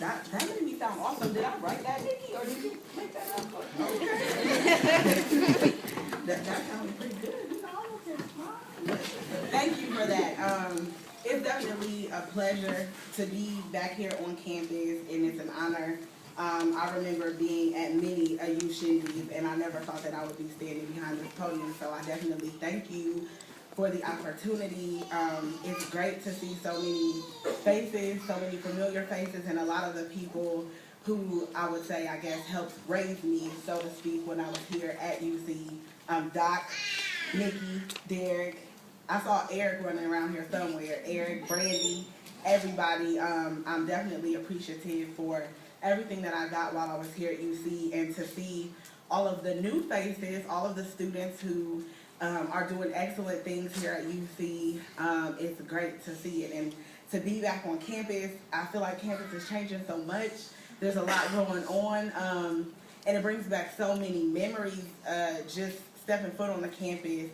That made me sound awesome. Did I write that, Nikki, or did you make that up? Okay. that sounded pretty good. Thank you for that. It's definitely a pleasure to be back here on campus, and it's an honor. I remember being at many a Ushindi, and I never thought that I would be standing behind this podium, so I definitely thank you for the opportunity. It's great to see so many faces, so many familiar faces, and a lot of the people who I would say, I guess, helped raise me, so to speak, when I was here at UC. Doc, Nikki, Derek, I saw Eric running around here somewhere, Eric, Brandy, everybody. I'm definitely appreciative for everything that I got while I was here at UC, and to see all of the new faces, all of the students who are doing excellent things here at UC. It's great to see it, and to be back on campus. I feel like campus is changing so much. There's a lot going on, and it brings back so many memories, just stepping foot on the campus.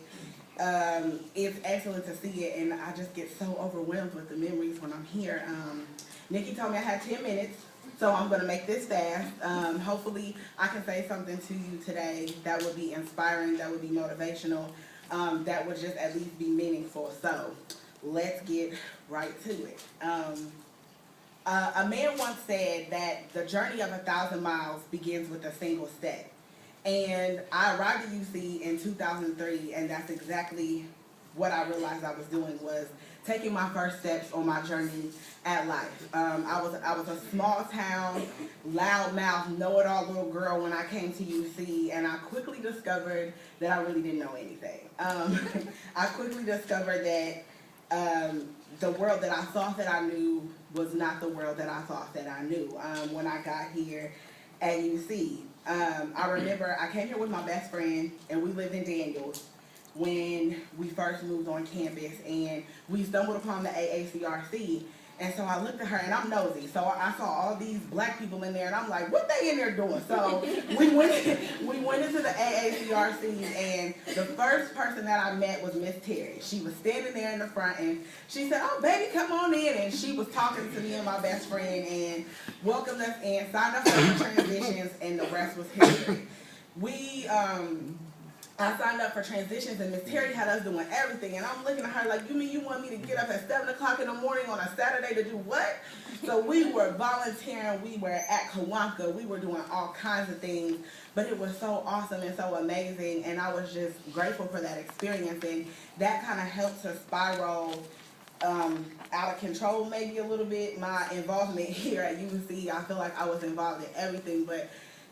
It's excellent to see it, and I just get so overwhelmed with the memories when I'm here. Nikki told me I had 10 minutes, so I'm going to make this fast. Hopefully I can say something to you today that would be inspiring, that would be motivational, that would just at least be meaningful. So let's get right to it. A man once said that the journey of 1,000 miles begins with a single step. And I arrived at UC in 2003, and that's exactly what I realized I was doing, was taking my first steps on my journey at life. I was a small town, loudmouth, know-it-all little girl when I came to UC, and I quickly discovered that I really didn't know anything. I quickly discovered that the world that I thought that I knew was not the world that I thought that I knew when I got here at UC. I remember I came here with my best friend, and we lived in Daniels when we first moved on campus, and we stumbled upon the AACRC. And so I looked at her, and I'm nosy, so I saw all these black people in there, and I'm like, what they in there doing? So we went into the AACRC, and the first person that I met was Miss Terry. She was standing there in the front, and she said, oh, baby, come on in. And she was talking to me and my best friend, and welcomed us in, signed us up for transitions, and the rest was history. I signed up for transitions, and Miss Terry had us doing everything, and I'm looking at her like, you mean you want me to get up at 7 o'clock in the morning on a Saturday to do what? So we were volunteering, we were at Keeyana, we were doing all kinds of things, but it was so awesome and so amazing, and I was just grateful for that experience, and that kind of helped to spiral out of control maybe a little bit. My involvement here at UC, I feel like I was involved in everything, but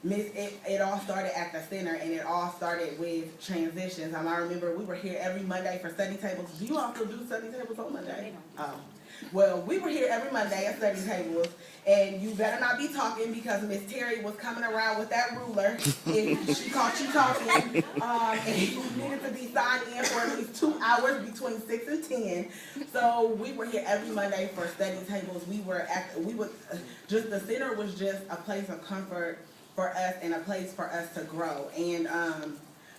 it all started at the center, and it all started with transitions. I remember we were here every Monday for study tables. Do you also do study tables on Monday? Oh. Well, we were here every Monday at study tables, and you better not be talking, because Miss Terry was coming around with that ruler if she caught you talking, and you needed to be signed in for at least 2 hours between 6 and 10. So we were here every Monday for study tables. Just the center was just a place of comfort for us and a place for us to grow. And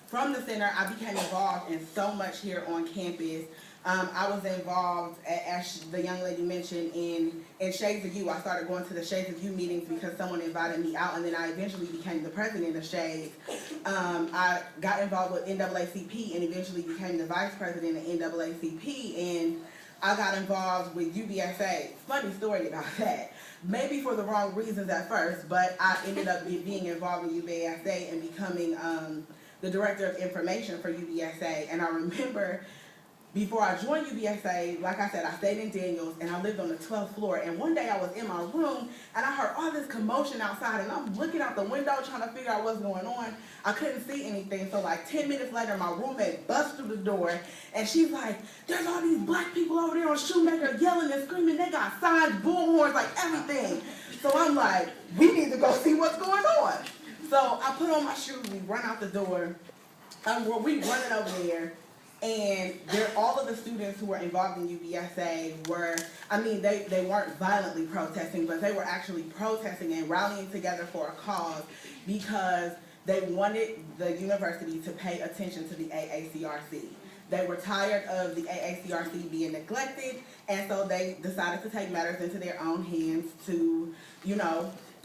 from the center, I became involved in so much here on campus. I was involved, as the young lady mentioned, in Shades of You. I started going to the Shades of You meetings because someone invited me out, and then I eventually became the president of Shades. I got involved with NAACP and eventually became the vice president of NAACP, and I got involved with UBSA. Funny story about that. Maybe for the wrong reasons at first, but I ended up being involved in UBSA and becoming the director of information for UBSA. And I remember before I joined UBSA, like I said, I stayed in Daniels, and I lived on the 12th floor. And one day I was in my room, and I heard all this commotion outside, and I'm looking out the window trying to figure out what's going on. I couldn't see anything, so like 10 minutes later, my roommate busts through the door, and she's like, there's all these black people over there on Shoemaker yelling and screaming. They got signs, bullhorns, like everything. So I'm like, we need to go see what's going on. So I put on my shoes, we run out the door, we running over there. And all of the students who were involved in UBSA were, they weren't violently protesting, but they were actually protesting and rallying together for a cause because they wanted the university to pay attention to the AACRC. They were tired of the AACRC being neglected, and so they decided to take matters into their own hands to,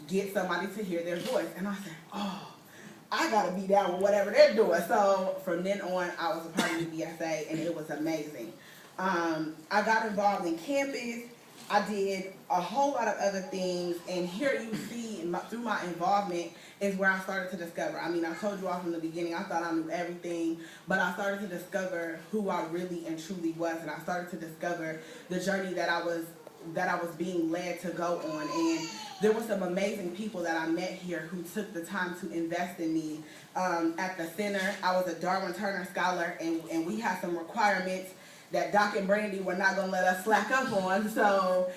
get somebody to hear their voice. And I said, oh, I gotta be down with whatever they're doing. So from then on, I was a part of the BSA, and it was amazing. I got involved in campus. I did a whole lot of other things, and here you see, through my involvement, is where I started to discover. I mean, I told you all from the beginning, I thought I knew everything, but I started to discover who I really and truly was, and I started to discover the journey that I was being led to go on. And there were some amazing people that I met here who took the time to invest in me. At the center, I was a Darwin Turner Scholar, and we had some requirements that Doc and Brandy were not going to let us slack up on. So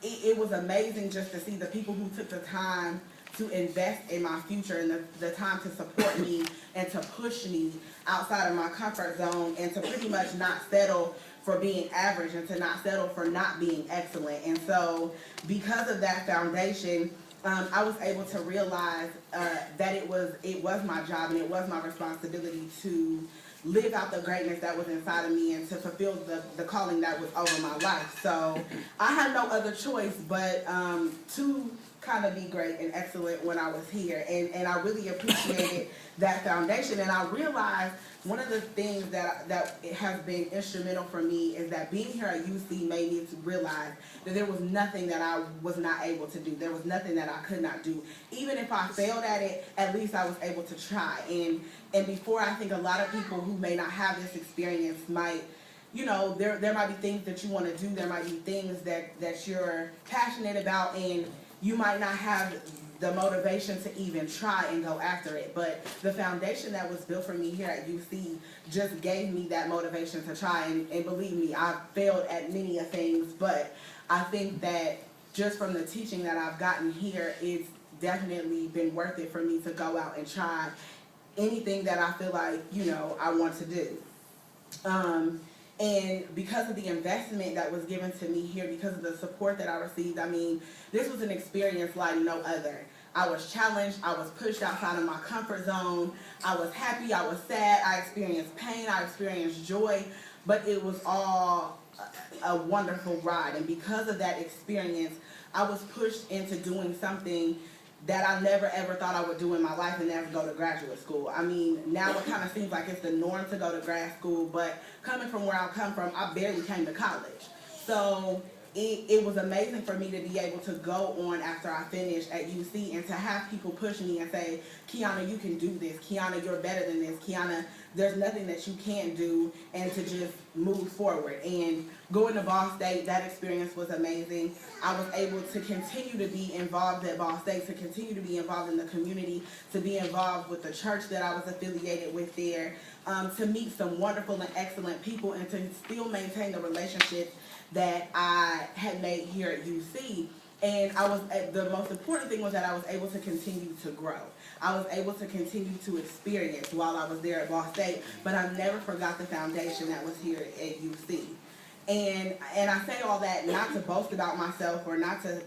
it was amazing just to see the people who took the time to invest in my future, and the time to support me and to push me outside of my comfort zone, and to pretty much not settle for being average, and to not settle for not being excellent. And so because of that foundation, I was able to realize that it was my job and it was my responsibility to live out the greatness that was inside of me and to fulfill the calling that was over my life. So I had no other choice but to kind of be great and excellent when I was here. And I really appreciated that foundation. And I realized one of the things that has been instrumental for me is that being here at UC made me to realize that there was nothing that I was not able to do. There was nothing that I could not do. Even if I failed at it, at least I was able to try. And before, I think a lot of people who may not have this experience might, there might be things that you want to do. There might be things that you're passionate about, and you might not have the motivation to even try and go after it. But the foundation that was built for me here at UC just gave me that motivation to try. And believe me, I've failed at many of things, but I think that just from the teaching that I've gotten here, it's definitely been worth it for me to go out and try anything that I feel like, I want to do. And because of the investment that was given to me here, because of the support that I received, I mean, this was an experience like no other. I was challenged, I was pushed outside of my comfort zone, I was happy, I was sad, I experienced pain, I experienced joy, but it was all a wonderful ride. And because of that experience, I was pushed into doing something that I never ever thought I would do in my life, and never go to graduate school. I mean, now it kind of seems like it's the norm to go to grad school, but coming from where I come from, I barely came to college. So it was amazing for me to be able to go on after I finished at UC and to have people push me and say, Keeyana, you can do this. Keeyana, you're better than this. Keeyana, there's nothing that you can't do, and to just move forward. And going to Ball State, that experience was amazing. I was able to continue to be involved at Ball State, to continue to be involved in the community, to be involved with the church that I was affiliated with there, to meet some wonderful and excellent people, and to still maintain the relationships that I had made here at UC. And the most important thing was that I was able to continue to grow. I was able to continue to experience while I was there at Ball State, but I never forgot the foundation that was here at UC. And I say all that not to boast about myself, or not to,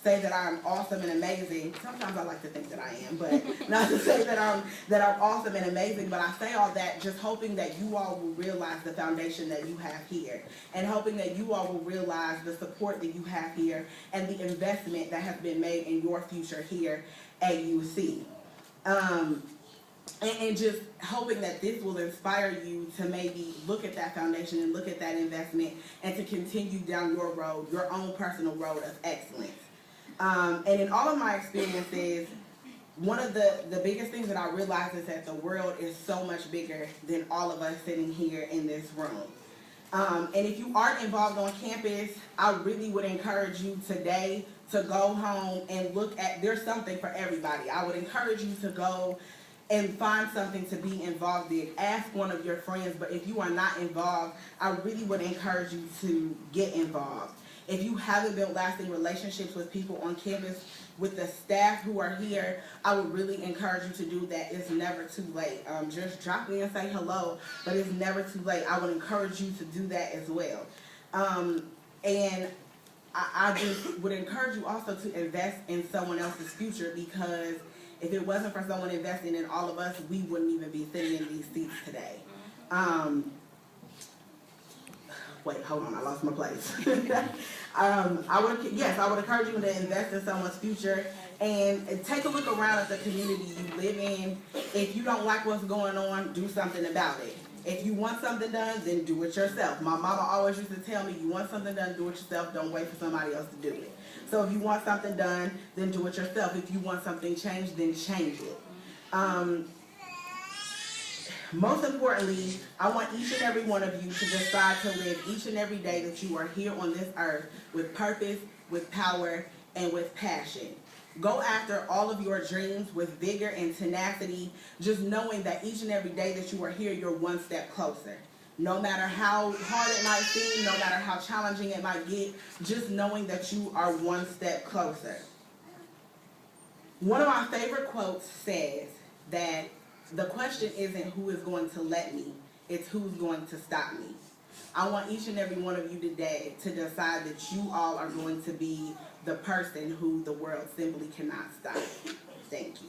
say that I'm awesome and amazing. Sometimes I like to think that I am, but not to say that I'm awesome and amazing. But I say all that just hoping that you all will realize the foundation that you have here, and hoping that you all will realize the support that you have here, and the investment that has been made in your future here at UC. And just hoping that this will inspire you to maybe look at that foundation and look at that investment, and to continue down your road, your own personal road of excellence. And in all of my experiences, one of the biggest things that I realized is that the world is so much bigger than all of us sitting here in this room. And if you aren't involved on campus, I really would encourage you today to go home and look at, there's something for everybody. I would encourage you to go and find something to be involved in. Ask one of your friends, but if you are not involved, I really would encourage you to get involved. If you haven't built lasting relationships with people on campus, with the staff who are here, I would really encourage you to do that. It's never too late. Just drop me and say hello, but it's never too late. I would encourage you to do that as well. And I just would encourage you also to invest in someone else's future, because if it wasn't for someone investing in all of us, we wouldn't even be sitting in these seats today. Wait, hold on, I lost my place. I would encourage you to invest in someone's future and take a look around at the community you live in. If you don't like what's going on, do something about it. If you want something done, then do it yourself. My mama always used to tell me, you want something done, do it yourself, don't wait for somebody else to do it. So if you want something done, then do it yourself. If you want something changed, then change it. Most importantly, I want each and every one of you to decide to live each and every day that you are here on this earth with purpose, with power, and with passion. Go after all of your dreams with vigor and tenacity, just knowing that each and every day that you are here, you're one step closer. No matter how hard it might seem, no matter how challenging it might get, just knowing that you are one step closer. One of my favorite quotes says that the question isn't who is going to let me, it's who's going to stop me. I want each and every one of you today to decide that you all are going to be the person who the world simply cannot stop. Thank you.